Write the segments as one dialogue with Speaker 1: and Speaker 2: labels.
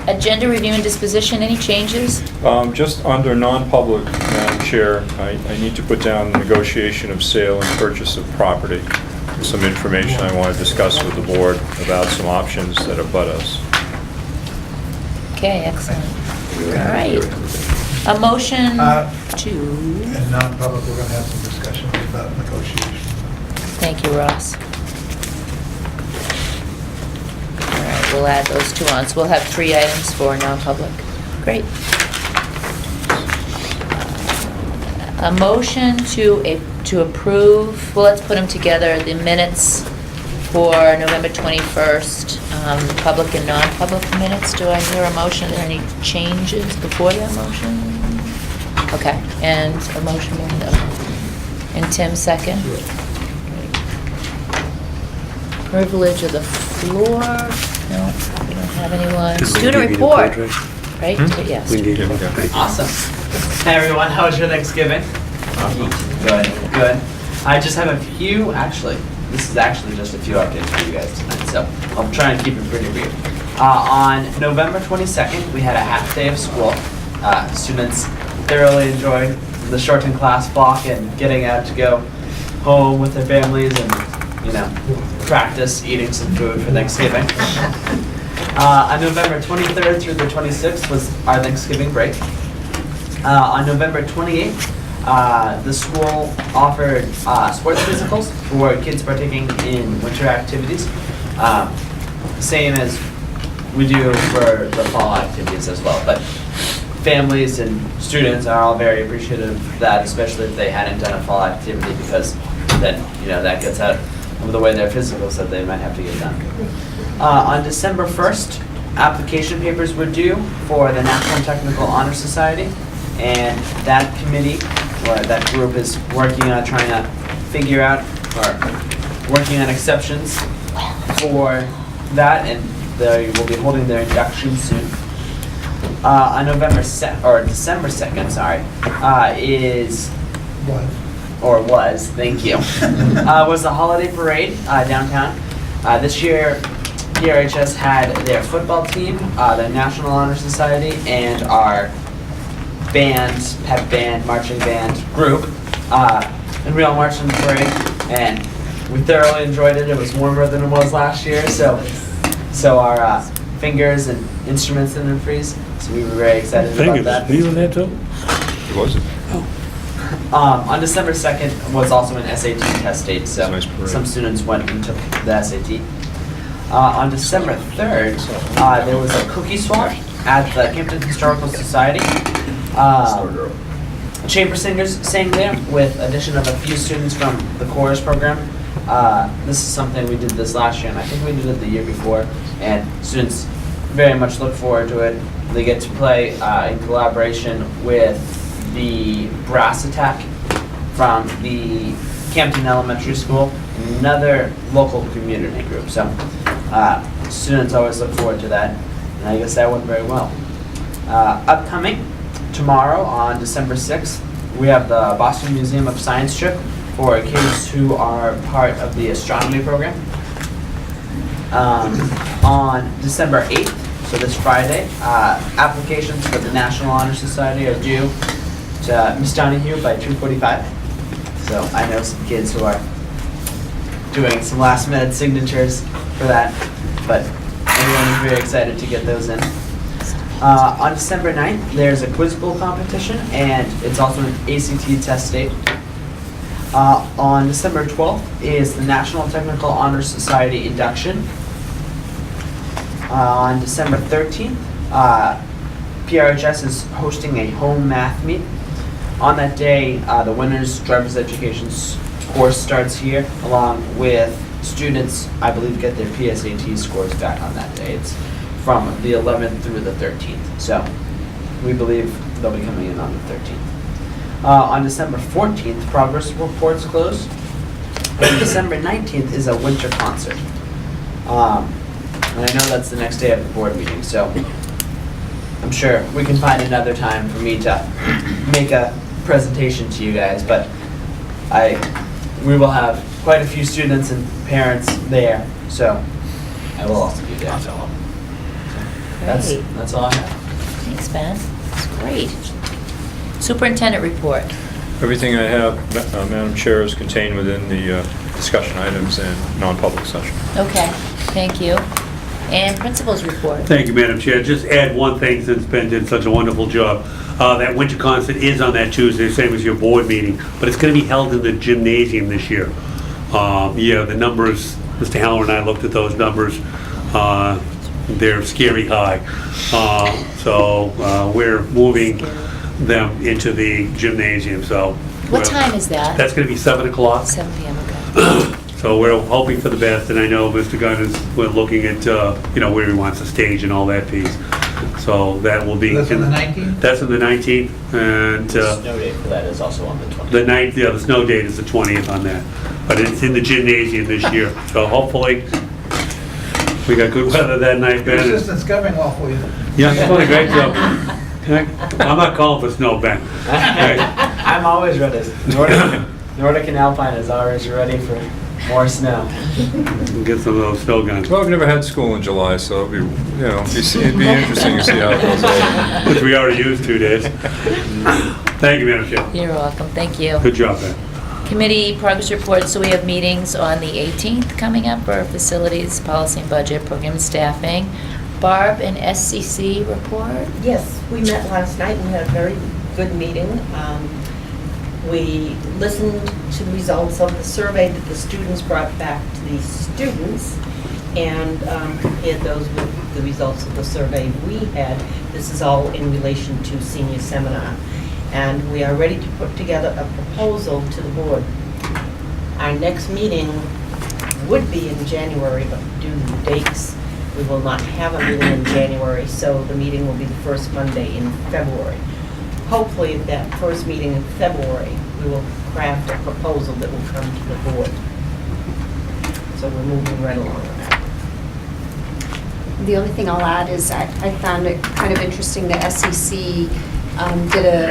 Speaker 1: Agenda review and disposition, any changes?
Speaker 2: Just under non-public, Madam Chair, I need to put down the negotiation of sale and purchase of property. Some information I want to discuss with the board about some options that abut us.
Speaker 1: Okay, excellent. All right. A motion to...
Speaker 3: In non-public, we're going to have some discussions about negotiations.
Speaker 1: Thank you, Ross. All right, we'll add those two on. So we'll have 3 items for non-public. Great. A motion to approve, well, let's put them together, the minutes for November 21st, public and non-public minutes. Do I hear a motion? Are there any changes before that motion? Okay, and a motion, and Tim second. Privilege of the floor, no, we don't have anyone. Student report, right? Yes.
Speaker 4: Awesome. Hey everyone, how was your Thanksgiving? Good, good. I just have a few, this is actually just a few updates for you guys tonight, so I'll try and keep it pretty brief. On November 22nd, we had a half day of school. Students thoroughly enjoyed the shortened class block and getting out to go home with their families and, you know, practice eating some food for Thanksgiving. On November 23rd through the 26th was our Thanksgiving break. On November 28th, the school offered sports physicals for kids partaking in winter activities, same as we do for the fall activities as well. But families and students are all very appreciative of that, especially if they hadn't done a fall activity, because then, you know, that gets out of the way their physicals that they might have to get done. On December 1st, application papers were due for the National Technical Honor Society, and that committee, or that group, is working on trying to figure out, or working on exceptions for that, and they will be holding their induction soon. On December 2nd, sorry, thank you, was the holiday parade downtown. This year, PRHS had their football team, the National Honor Society, and our band, pep band, marching band group, and we all marched in the parade, and we thoroughly enjoyed it. It was warmer than it was last year, so our fingers and instruments didn't freeze, so we were very excited about that.
Speaker 5: Were you in there too?
Speaker 2: It wasn't.
Speaker 4: On December 2nd was also an SAT test date, so
Speaker 2: Nice parade.
Speaker 4: some students went and took the SAT. On December 3rd, there was a cookie swap at the Campton Historical Society. Chamber singers sang there with addition of a few students from the chorus program. This is something we did this last year, and I think we did it the year before, and students very much look forward to it. They get to play in collaboration with the Brass Attack from the Campton Elementary School, another local community group. So students always look forward to that, and I guess that went very well. Upcoming tomorrow on December 6th, we have the Boston Museum of Science trip for kids who are part of the astronomy program. On December 8th, so this Friday, applications for the National Honor Society are due to Miss Donahue by 2:45. So I know some kids who are doing some last minute signatures for that, but everyone is very excited to get those in. On December 9th, there's a quiz bowl competition, and it's also an ACT test date. On December 12th is the National Technical Honor Society induction. On December 13th, PRHS is hosting a home math meet. On that day, the winner's driver's education course starts here, along with students, I believe, get their PSAT scores back on that day. It's from the 11th through the 13th. So we believe they'll be coming in on the 13th. On December 14th, progress reports close. And December 19th is a winter concert. And I know that's the next day of the board meeting, so I'm sure we can find another time for me to make a presentation to you guys, but we will have quite a few students and parents there, so I will also be there.
Speaker 1: Great.
Speaker 4: That's all I have.
Speaker 1: Thanks, Ben. That's great. Superintendent report.
Speaker 2: Everything I have, Madam Chair, is contained within the discussion items and non-public session.
Speaker 1: Okay, thank you. And principal's report.
Speaker 5: Thank you, Madam Chair. Just add one thing since Ben did such a wonderful job. That winter concert is on that Tuesday, same as your board meeting, but it's going to be held in the gymnasium this year. Yeah, the numbers, Mr. Heller and I looked at those numbers. They're scary high. So we're moving them into the gymnasium, so.
Speaker 1: What time is that?
Speaker 5: That's going to be 7 o'clock.
Speaker 1: 7 p.m., okay.
Speaker 5: So we're hoping for the best, and I know Mr. Gunn is, we're looking at, where he wants the stage and all that piece. So that will be.
Speaker 3: That's on the 19th?
Speaker 5: That's on the 19th, and
Speaker 4: The snow date for that is also on the 20th.
Speaker 5: the snow date is the 20th on that. But it's in the gymnasium this year, so hopefully, we got good weather that night,
Speaker 3: Your
Speaker 5: Ben.
Speaker 3: assistant's coming well for you.
Speaker 5: Yeah, he's doing a great job. I'm not calling for snow, Ben.
Speaker 4: I'm always ready. Nordic and Alpine is always ready for more snow.
Speaker 5: We'll get some of those snow guns,
Speaker 2: Well, I've never had school in July, so it'd be interesting to see how it goes over.
Speaker 5: which we already used 2 days. Thank you, Madam Chair.
Speaker 1: You're welcome, thank you.
Speaker 5: Good job, Ben.
Speaker 1: Committee progress reports, so we have meetings on the 18th coming up for facilities, policy and budget, program staffing. Barb, an SCC report?
Speaker 6: Yes, we met last night and we had a very good meeting. We listened to the results of the survey that the students brought back to the students and compared those with the results of the survey we had. This is all in relation to senior seminar. And we are ready to put together a proposal to the board. Our next meeting would be in January, but due to the dates, we will not have a meeting in January, so the meeting will be the first Monday in February. Hopefully, at that first meeting in February, we will craft a proposal that will come to the board. So we're moving right along with that.
Speaker 7: The only thing I'll add is I found it kind of interesting that SEC did a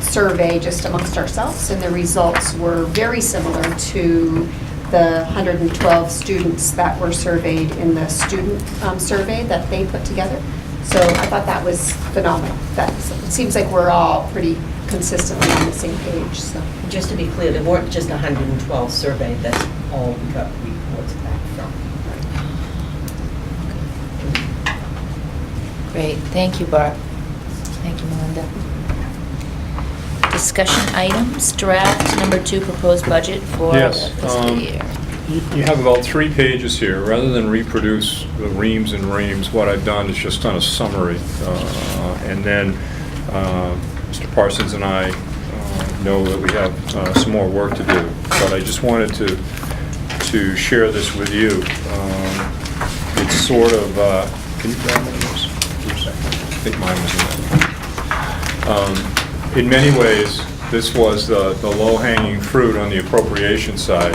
Speaker 7: survey just amongst ourselves, and the results were very similar to the 112 students that were surveyed in the student survey that they put together. So I thought that was phenomenal. It seems like we're all pretty consistently on the same page, so.
Speaker 6: Just to be clear, there weren't just 112 surveyed, that's all we got reports back from.
Speaker 1: Great, thank you, Barb. Thank you, Melinda. Discussion items, draft number 2, proposed budget for the
Speaker 2: Yes,
Speaker 1: fiscal year.
Speaker 2: You have about 3 pages here. Rather than reproduce the reams and reams, what I've done is just done a summary. And then Mr. Parsons and I know that we have some more work to do. But I just wanted to share this with you. It's sort of, can you grab one of those? I think mine was in there. In many ways, this was the low-hanging fruit on the appropriation side.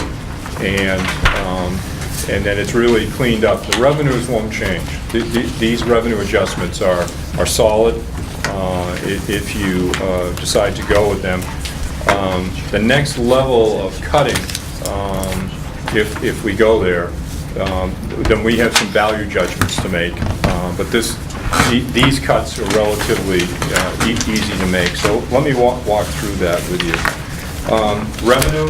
Speaker 2: And then it's really cleaned up. The revenues won't change. These revenue adjustments are solid if you decide to go with them. The next level of cutting, if we go there, then we have some value judgments to make. But these cuts are relatively easy to make. So let me walk through that with you. Revenue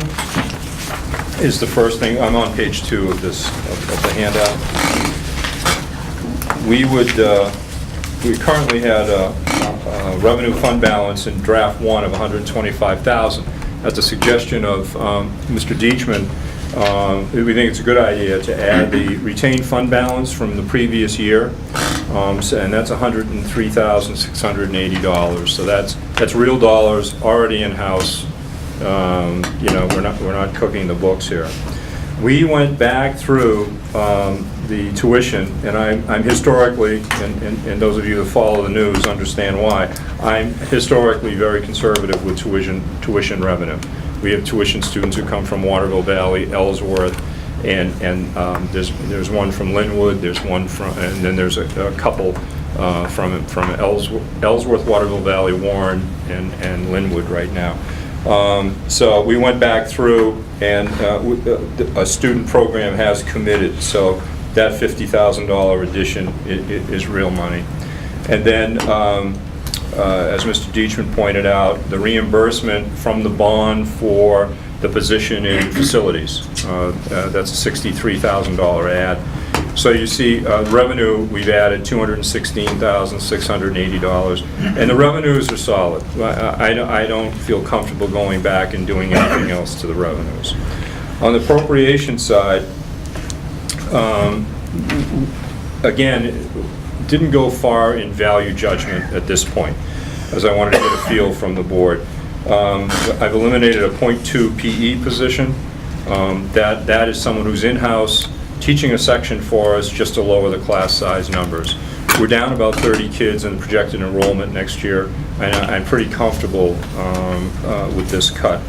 Speaker 2: is the first thing. I'm on page 2 of this, of the handout. We currently had a revenue fund balance in draft 1 of $125,000. At the suggestion of Mr. Deachman, we think it's a good idea to add the retained fund balance from the previous year, and that's $103,680. So that's real dollars already in-house. We're not cooking the books here. We went back through the tuition, and I'm historically, and those of you that follow the news understand why, I'm historically very conservative with tuition revenue. We have tuition students who come from Waterville Valley, Ellsworth, and there's one from Linwood, there's one from, and then there's a couple from Ellsworth, Waterville Valley, Warren, and Linwood right now. So we went back through, and a student program has committed. So that $50,000 addition is real money. And then, as Mr. Dietrich pointed out, the reimbursement from the bond for the position in facilities. That's a $63,000 add. So you see, revenue, we've added $216,680, and the revenues are solid. I don't feel comfortable going back and doing anything else to the revenues. On the appropriation side, again, didn't go far in value judgment at this point, as I wanted to get a feel from the board. I've eliminated a .2 PE position. That is someone who's in-house, teaching a section for us just to lower the class size numbers. We're down about 30 kids in projected enrollment next year, and I'm pretty comfortable with this cut.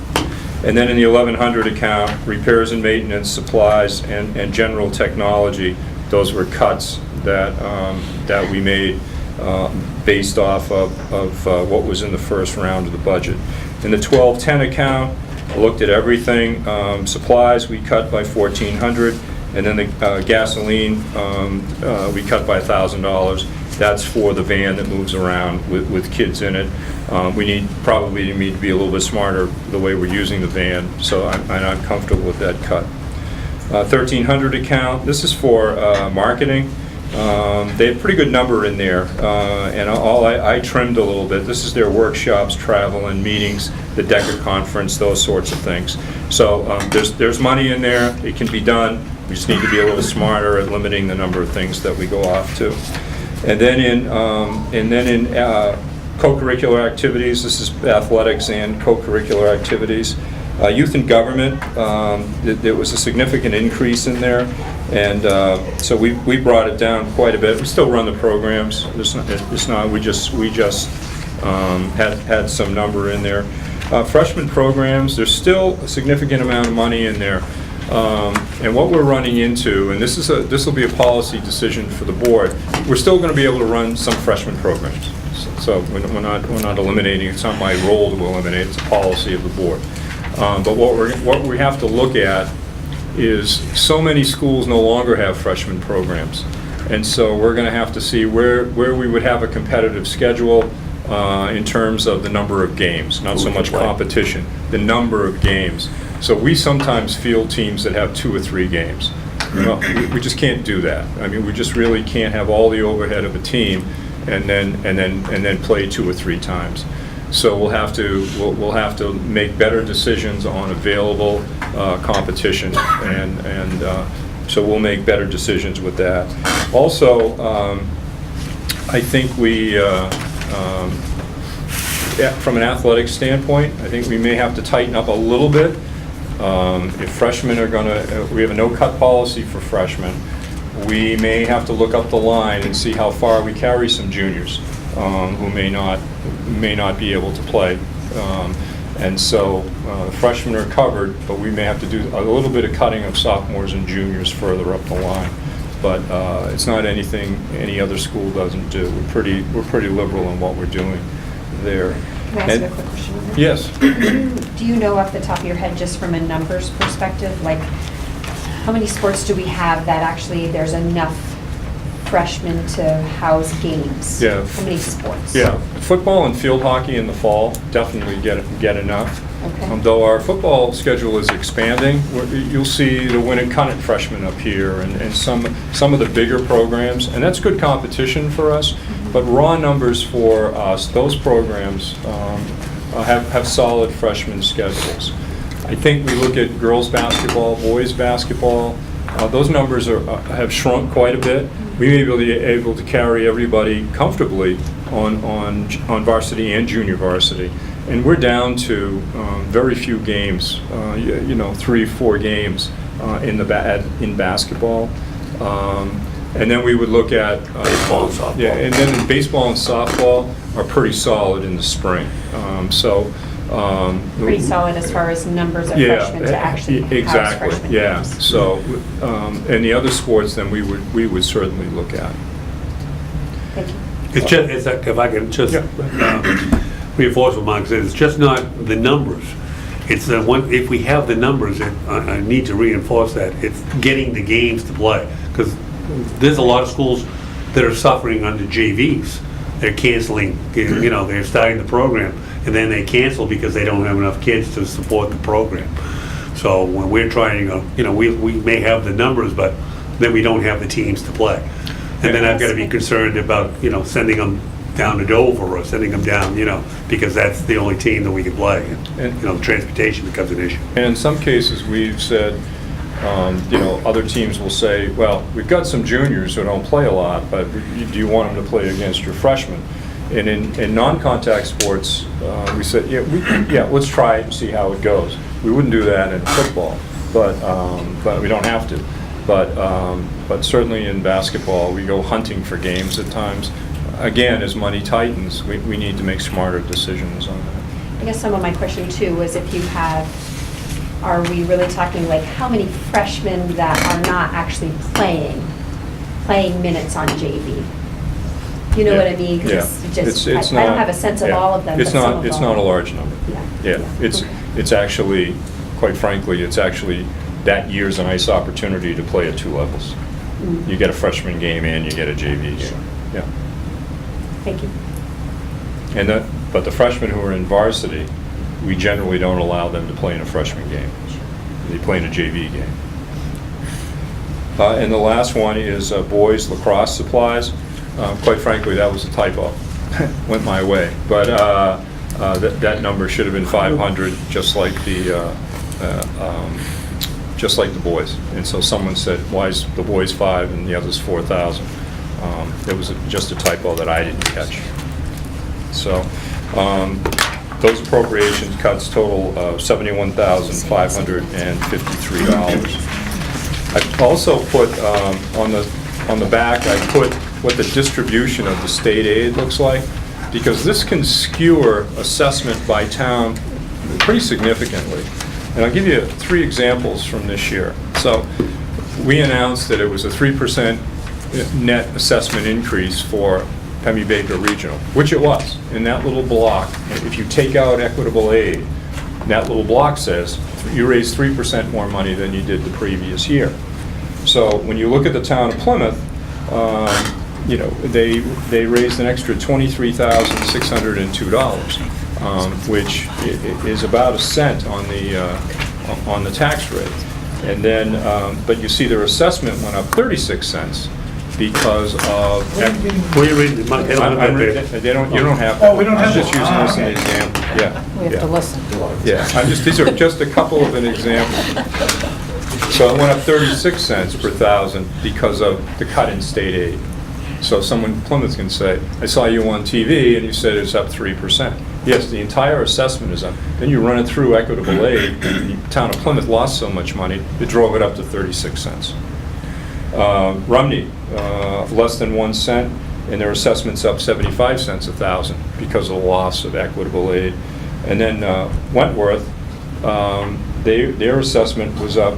Speaker 2: And then in the 1100 account, repairs and maintenance, supplies, and general technology, those were cuts that we made based off of what was in the first round of the budget. In the 1210 account, I looked at everything. Supplies, we cut by $1,400. And then the gasoline, we cut by $1,000. That's for the van that moves around with kids in it. We probably need to be a little bit smarter the way we're using the van, so I'm comfortable with that cut. 1300 account, this is for marketing. They have a pretty good number in there, and I trimmed a little bit. This is their workshops, travel, and meetings, the DECA conference, those sorts of things. So there's money in there. It can be done. We just need to be a little smarter at limiting the number of things that we go off to. And then in co-curricular activities, this is athletics and co-curricular activities. Youth and government, there was a significant increase in there, and so we brought it down quite a bit. We still run the programs. We just had some number in there. Freshman programs, there's still a significant amount of money in there. And what we're running into, and this will be a policy decision for the board, we're still going to be able to run some freshman programs. So we're not eliminating, it's not my role to eliminate, it's a policy of the board. But what we have to look at is so many schools no longer have freshman programs. And so we're going to have to see where we would have a competitive schedule in terms of the number of games, not so much competition, the number of games. So we sometimes field teams that have 2 or 3 games. We just can't do that. I mean, we just really can't have all the overhead of a team and then play 2 or 3 times. So we'll have to make better decisions on available competition, and so we'll make better decisions with that. Also, I think from an athletics standpoint, I think we may have to tighten up a little bit. If freshmen are we have a no-cut policy for freshmen. We may have to look up the line and see how far we carry some juniors who may not be able to play. And so freshmen are covered, but we may have to do a little bit of cutting of sophomores and juniors further up the line. But it's not anything any other school doesn't do. We're pretty liberal in what we're doing there.
Speaker 7: Can I ask you a quick question?
Speaker 2: Yes.
Speaker 7: Do you know off the top of your head, just from a numbers perspective, like how many sports do we have that actually there's enough freshmen to house games?
Speaker 2: Yeah.
Speaker 7: How many sports?
Speaker 2: Yeah, football and field hockey in the fall definitely get enough.
Speaker 7: Okay.
Speaker 2: Though our football schedule is expanding, you'll see the Winnicott freshmen up here and some of the bigger programs, and that's good competition for us. But raw numbers for us, those programs have solid freshman schedules. I think we look at girls basketball, boys basketball. Those numbers have shrunk quite a bit. We may be able to carry everybody comfortably on varsity and junior varsity. And we're down to very few games, 3, 4 games in basketball. And then we would look at
Speaker 5: Baseball and softball.
Speaker 2: Yeah, and then baseball and softball are pretty solid in the spring.
Speaker 7: Pretty solid as far as numbers of freshmen to actually house freshman
Speaker 2: yeah.
Speaker 7: games.
Speaker 2: So, and the other sports, then we would certainly look at.
Speaker 7: Thank you.
Speaker 5: It's like, if I can just reinforce what Mark said, it's just not the numbers. It's the one, if we have the numbers, I need to reinforce that, it's getting the games to play. Because there's a lot of schools that are suffering under JVs. They're canceling, they're starting the program, and then they cancel because they don't have enough kids to support the program. So when we're trying to, we may have the numbers, but then we don't have the teams to play. And then I've got to be concerned about, sending them down to Dover or sending them down, because that's the only team that we can play. And, transportation becomes an issue.
Speaker 2: And in some cases, we've said, other teams will say, well, we've got some juniors who don't play a lot, but do you want them to play against your freshmen? And in non-contact sports, we said, let's try it and see how it goes. We wouldn't do that in football, but we don't have to. But certainly in basketball, we go hunting for games at times. Again, as money tightens, we need to make smarter decisions on that.
Speaker 7: I guess some of my question too was if you have, are we really talking like how many freshmen that are not actually playing minutes on JV? You know what I mean? 'Cause it's just, I don't have a sense of all of them.
Speaker 2: It's
Speaker 7: but some
Speaker 2: not.
Speaker 7: of
Speaker 2: It's
Speaker 7: them.
Speaker 2: not a large number.
Speaker 7: Yeah.
Speaker 2: It's actually, quite frankly, it's actually that year's a nice opportunity to play at two levels. You get a freshman game and you get a JV game. Yeah.
Speaker 7: Thank you.
Speaker 2: But the freshmen who are in varsity, we generally don't allow them to play in a freshman game. They play in a JV game. And the last one is boys lacrosse supplies. Quite frankly, that was a typo. Went my way. But that number should have been 500, just like the boys. And so someone said, why is the boys 5 and the others 4,000? It was just a typo that I didn't catch. So those appropriation cuts total $71,553. I also put on the back, I put what the distribution of the state aid looks like, because this can skewer assessment by town pretty significantly. And I'll give you 3 examples from this year. So we announced that it was a 3% net assessment increase for Pemmy Baker Regional, which it was, in that little block. If you take out equitable aid, that little block says you raised 3% more money than you did the previous year. So when you look at the town of Plymouth, they raised an extra $23,602, which is about a cent on the tax rate. And then, but you see their assessment went up 36 cents. Because of...
Speaker 5: Were you reading? You don't have to.
Speaker 3: Oh, we don't have
Speaker 2: I'm just
Speaker 3: to.
Speaker 2: using this as an example, yeah.
Speaker 1: We have to listen.
Speaker 2: Yeah, these are just a couple of an example. So it went up 36 cents per thousand because of the cut in state aid. So someone in Plymouth can say, I saw you on TV and you said it's up 3%. Yes, the entire assessment is up. Then you run it through equitable aid, and the town of Plymouth lost so much money, it drove it up to 36 cents. Rumney, less than 1 cent, and their assessment's up 75 cents a thousand because of the loss of equitable aid. And then Wentworth, their assessment was up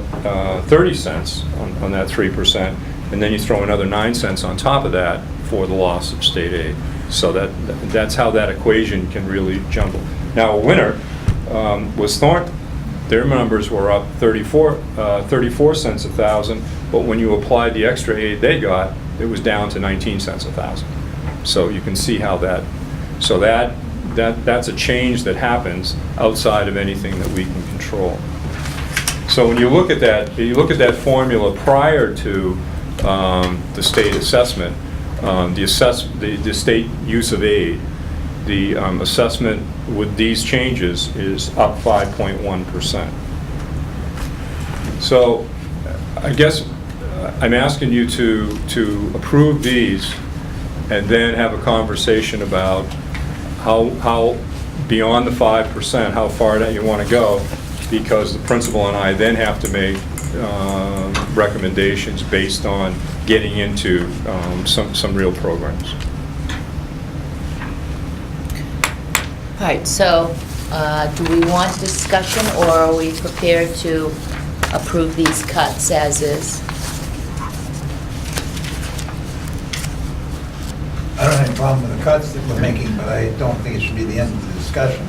Speaker 2: 30 cents on that 3%, and then you throw another 9 cents on top of that for the loss of state aid. So that's how that equation can really jumble. Now, a winner was Thornton. Their numbers were up 34 cents a thousand, but when you applied the extra aid they got, it was down to 19 cents a thousand. So you can see how that, so that's a change that happens outside of anything that we can control. So when you look at that formula prior to the state assessment, the state use of aid, the assessment with these changes is up 5.1%. So I guess I'm asking you to approve these and then have a conversation about how beyond the 5%, how far that you want to go, because the principal and I then have to make recommendations based on getting into some real programs.
Speaker 1: All right, so do we want discussion, or are we prepared to approve these cuts as is?
Speaker 3: I don't have any problem with the cuts that we're making, but I don't think it should be the end of the discussion.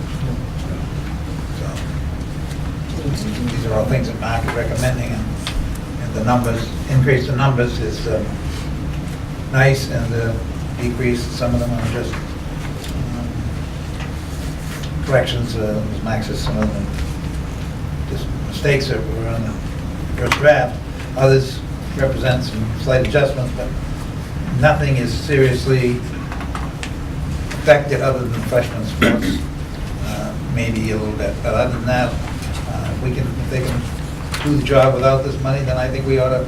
Speaker 3: So, these are all things that Mark is recommending, and the numbers, increase the numbers is nice, and decrease, some of them are just corrections, as Max says, some of them just mistakes that were on the first draft. Others represent some slight adjustments, but nothing is seriously affected other than freshman sports, maybe a little bit. But other than that, if they can do the job without this money, then I think we ought to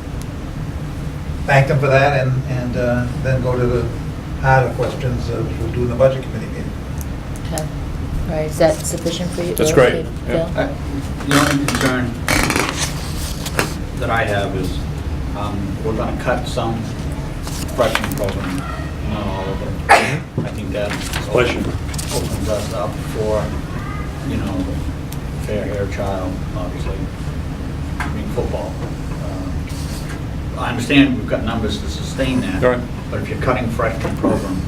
Speaker 3: thank them for that and then go to the harder questions we'll do in the budget committee meeting.
Speaker 1: Okay. All right, is that sufficient for you?
Speaker 2: That's
Speaker 1: Okay,
Speaker 2: great,
Speaker 1: Bill?
Speaker 2: yeah.
Speaker 8: The only concern that I have is we're going to cut some freshman program, not all of it. I think that
Speaker 5: Question.
Speaker 8: opens us up for, fair hair child, obviously, football. I understand we've got numbers to sustain that,
Speaker 2: All right.
Speaker 8: but if you're cutting freshman program,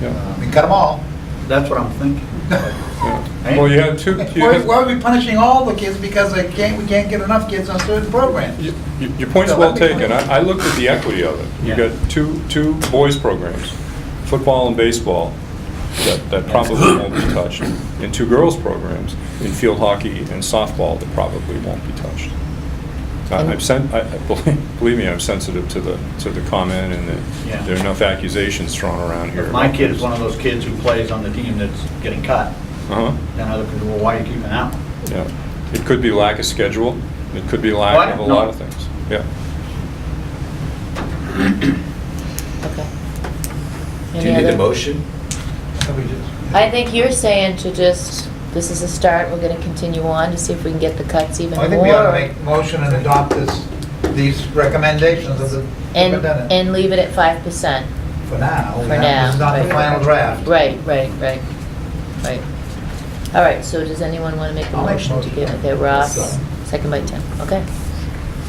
Speaker 2: Yeah.
Speaker 3: We cut them all.
Speaker 8: that's what I'm thinking.
Speaker 2: Yeah. Well, you had two,
Speaker 3: Why are we punishing all the kids because we can't get enough kids on certain programs?
Speaker 2: your point's well taken. I looked at the equity of it. You
Speaker 8: Yeah.
Speaker 2: got two boys programs, football and baseball, that probably won't be touched, and two girls programs in field hockey and softball that probably won't be touched. Believe me, I'm sensitive to the comment, and
Speaker 8: Yeah.
Speaker 2: there are enough accusations thrown around here.
Speaker 8: If my kid is one of those kids who plays on the team that's getting cut,
Speaker 2: Uh-huh,
Speaker 8: then I look at, well, why are you keeping that one?
Speaker 2: yeah. It could be lack of schedule, it could be lack of a lot of things, yeah.
Speaker 1: Okay.
Speaker 9: Do
Speaker 1: Any
Speaker 9: you need
Speaker 1: other-
Speaker 9: a motion?
Speaker 3: So we just-
Speaker 1: I think you're saying to just, this is a start, we're gonna continue on to see if we can get the cuts even more.
Speaker 3: I think we ought to make a motion and adopt these recommendations of the
Speaker 1: And,
Speaker 3: superintendent.
Speaker 1: and leave it at 5%.
Speaker 3: For now.
Speaker 1: For now,
Speaker 3: This is not the
Speaker 1: right.
Speaker 3: final draft.
Speaker 1: Right. All right, so does anyone want to make a
Speaker 3: I'll make a
Speaker 1: motion to
Speaker 3: motion.
Speaker 1: give, okay, Ross,
Speaker 3: So.
Speaker 1: second by Tim, okay.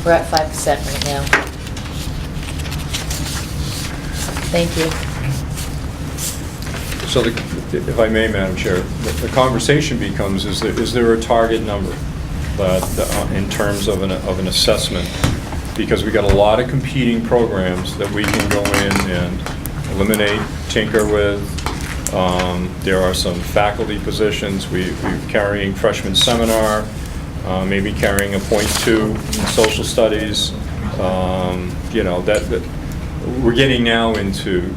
Speaker 1: We're at 5% right now. Thank you.
Speaker 2: So if I may, Madam Chair, the conversation becomes, is there a target number in terms of an assessment? Because we got a lot of competing programs that we can go in and eliminate, tinker with. There are some faculty positions. We're carrying freshman seminar, maybe carrying a .2 in social studies. That we're getting now into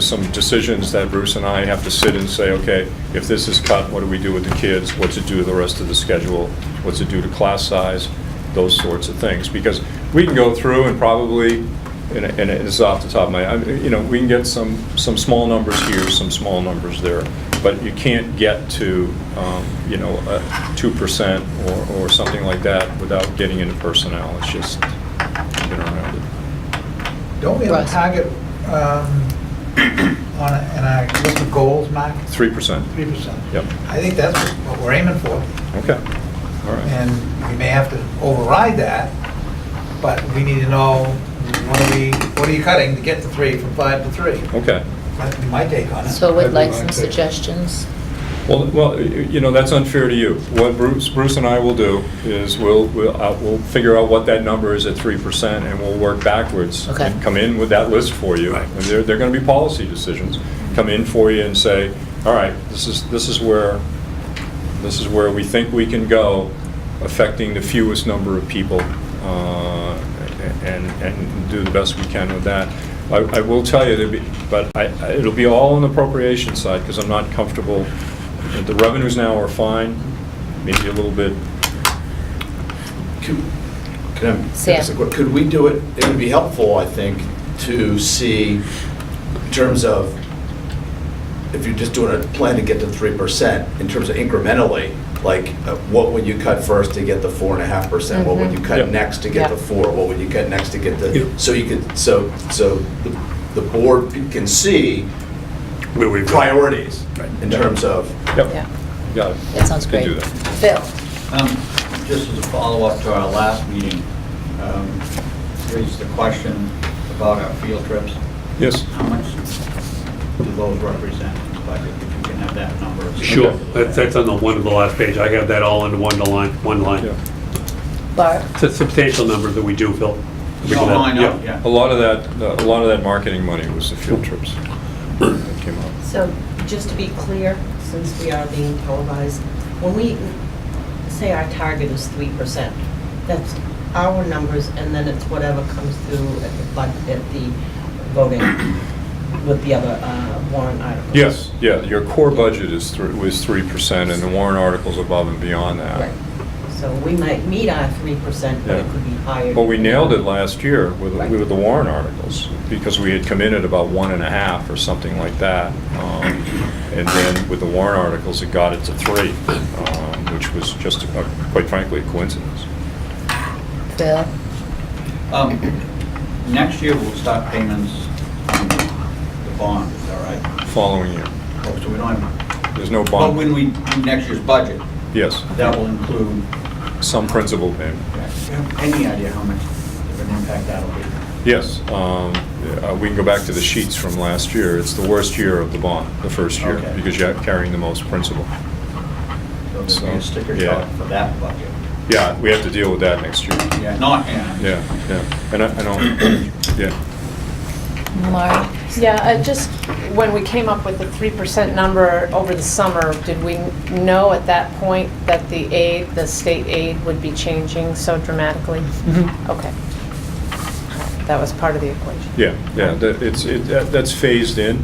Speaker 2: some decisions that Bruce and I have to sit and say, okay, if this is cut, what do we do with the kids? What's it do to the rest of the schedule? What's it do to class size? Those sorts of things. Because we can go through and probably, and it's off the top of my, we can get some small numbers here, some small numbers there, but you can't get to, 2% or something like that without getting into personnel. It's just, get around it.
Speaker 3: Don't we have a
Speaker 1: Russ.
Speaker 3: target in our list of goals, Mark?
Speaker 2: 3%.
Speaker 3: 3%.
Speaker 2: Yep.
Speaker 3: I think that's what we're aiming for.
Speaker 2: Okay. All right.
Speaker 3: And we may have to override that, but we need to know, what are you cutting to get to 3, from 5 to 3?
Speaker 2: Okay.
Speaker 3: That'd be my take on it.
Speaker 1: So we'd like some suggestions.
Speaker 2: Well, that's unfair to you. What Bruce and I will do is we'll figure out what that number is at 3%, and we'll work backwards.
Speaker 1: Okay.
Speaker 2: And come in with that list for you.
Speaker 5: Right.
Speaker 2: And they're going to be policy decisions. Come in for you and say, all right, this is where we think we can go, affecting the fewest number of people, and do the best we can with that. I will tell you, it'll be all on the appropriation side, because I'm not comfortable. The revenues now are fine, maybe a little bit.
Speaker 1: Sam.
Speaker 9: Could we do it, it would be helpful, I think, to see in terms of, if you're just doing a plan to get to 3%, in terms of incrementally, like, what would you cut first to get the 4.5%? What would you cut
Speaker 2: Yep.
Speaker 9: next to get the 4? What would you cut next to get the, so you could, so the board can see
Speaker 5: Where we've got-
Speaker 9: priorities in terms of,
Speaker 2: Yep.
Speaker 1: Yeah,
Speaker 2: Got it.
Speaker 1: that sounds
Speaker 2: Can
Speaker 1: great.
Speaker 2: do that.
Speaker 1: Phil?
Speaker 8: Just as a follow-up to our last meeting, raised the question about our field trips.
Speaker 2: Yes.
Speaker 8: How much do those represent in the budget, if you can have that number?
Speaker 5: Sure, that's on the last page. I have that all in one line.
Speaker 2: Yeah.
Speaker 1: Bart?
Speaker 5: It's a substantial number that we do, Phil.
Speaker 8: No, I know, yeah.
Speaker 2: A lot of that marketing money was the field trips that came up.
Speaker 6: So, just to be clear, since we are being televised, when we say our target is 3%, that's our numbers, and then it's whatever comes through at the voting with the other warrant articles.
Speaker 2: Yes, yeah, your core budget was 3%, and the warrant articles above and beyond that.
Speaker 6: Right. So we might meet our 3%, but it
Speaker 2: Yeah.
Speaker 6: could be higher.
Speaker 2: Well, we nailed it last year with
Speaker 6: Right.
Speaker 2: the warrant articles, because we had come in at about 1.5 or something like that. And then with the warrant articles, it got it to 3, which was just, quite frankly, a coincidence.
Speaker 1: Bill?
Speaker 8: Next year, we'll start payments on the bond, is that right?
Speaker 2: Following year.
Speaker 8: Oh, so we don't have,
Speaker 2: There's no
Speaker 8: but
Speaker 2: bond.
Speaker 8: when we do next year's budget,
Speaker 2: Yes,
Speaker 8: that will include,
Speaker 2: some principal payment.
Speaker 8: any idea how much of an impact that'll be?
Speaker 2: Yes, we can go back to the sheets from last year. It's the worst year of the bond, the first year,
Speaker 8: Okay.
Speaker 2: because you're carrying the most principal.
Speaker 8: So there'll be a sticker
Speaker 2: Yeah.
Speaker 8: shock for that budget.
Speaker 2: Yeah, we have to deal with that next year.
Speaker 8: Yeah, not, yeah.
Speaker 2: Yeah, yeah. And I don't, yeah.
Speaker 1: Mark?
Speaker 10: Yeah, just when we came up with the 3% number over the summer, did we know at that point that the state aid would be changing so dramatically? Okay. That was part of the equation.
Speaker 2: Yeah, yeah, that's phased in.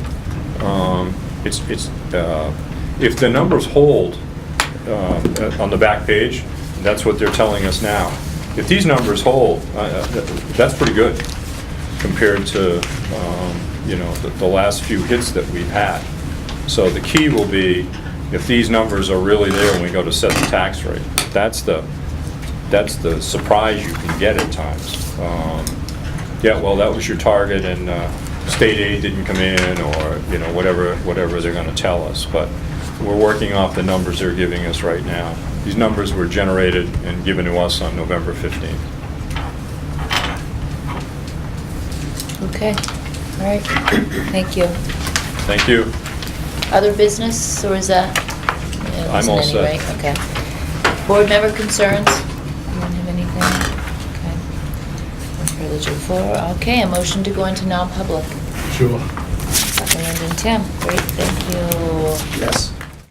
Speaker 2: If the numbers hold on the back page, that's what they're telling us now. If these numbers hold, that's pretty good compared to, the last few hits that we've had. So the key will be, if these numbers are really there when we go to set the tax rate, that's the surprise you can get at times. Yeah, well, that was your target, and state aid didn't come in, or, whatever they're gonna tell us. But we're working off the numbers they're giving us right now. These numbers were generated and given to us on November 15th.
Speaker 1: Okay, all right, thank you.
Speaker 2: Thank you.
Speaker 1: Other business, or is that? Yeah, there
Speaker 2: I'm all
Speaker 1: wasn't any,
Speaker 2: set.
Speaker 1: right? Okay. Board member concerns? Anyone have anything? Okay. No further to floor. Okay, a motion to go into non-public.
Speaker 9: Sure.
Speaker 1: Dr. Linda and Tim, great, thank you.
Speaker 9: Yes.